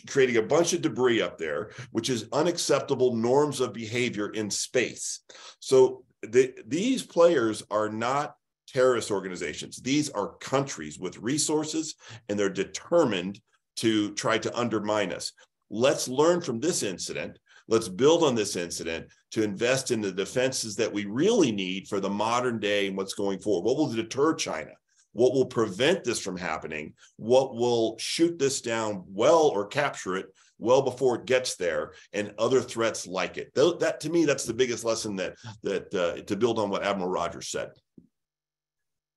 creating a bunch of debris up there, which is unacceptable norms of behavior in space. So these players are not terrorist organizations. These are countries with resources, and they're determined to try to undermine us. Let's learn from this incident. Let's build on this incident to invest in the defenses that we really need for the modern day and what's going forward. What will deter China? What will prevent this from happening? What will shoot this down well or capture it well before it gets there, and other threats like it? That to me, that's the biggest lesson that to build on what Admiral Rogers said.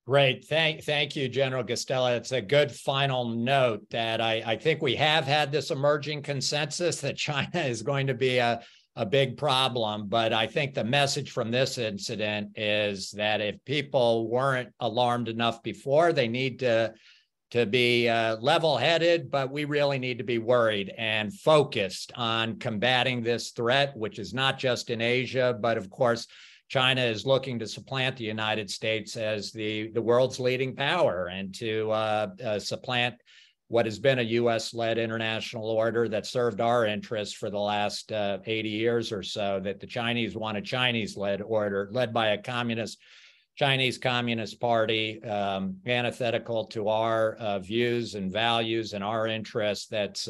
Great. Thank you, General Guastella. It's a good final note that I think we have had this emerging consensus that China is going to be a big problem. But I think the message from this incident is that if people weren't alarmed enough before, they need to be level-headed, but we really need to be worried and focused on combating this threat, which is not just in Asia, but of course, China is looking to supplant the United States as the world's leading power, and to supplant what has been a U.S.-led international order that served our interests for the last 80 years or so, that the Chinese want a Chinese-led order led by a Chinese Communist Party, antithetical to our views and values and our interests. That's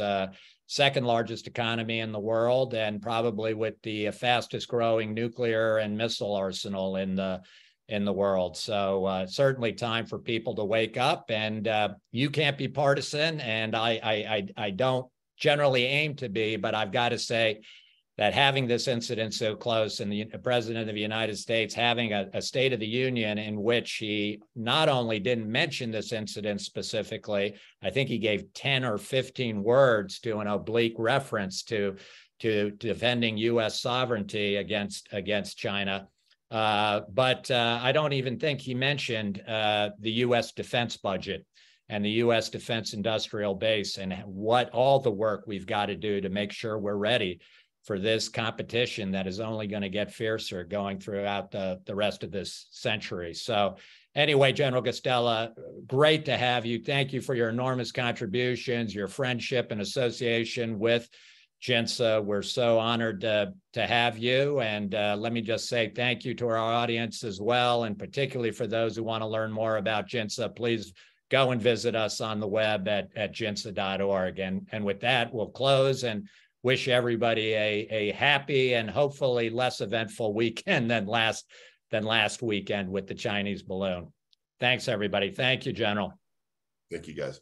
second largest economy in the world, and probably with the fastest growing nuclear and missile arsenal in the world. So certainly time for people to wake up, and you can't be partisan, and I don't generally aim to be, but I've got to say that having this incident so close, and the President of the United States having a State of the Union in which he not only didn't mention this incident specifically, I think he gave 10 or 15 words to an oblique reference to defending U.S. sovereignty against China. But I don't even think he mentioned the U.S. defense budget and the U.S. defense industrial base, and what all the work we've got to do to make sure we're ready for this competition that is only going to get fiercer going throughout the rest of this century. So anyway, General Guastella, great to have you. Thank you for your enormous contributions, your friendship and association with GINSA. We're so honored to have you. And let me just say thank you to our audience as well. And particularly for those who want to learn more about GINSA, please go and visit us on the web at ginsa.org. And with that, we'll close and wish everybody a happy and hopefully less eventful weekend than last weekend with the Chinese balloon. Thanks, everybody. Thank you, General. Thank you, guys.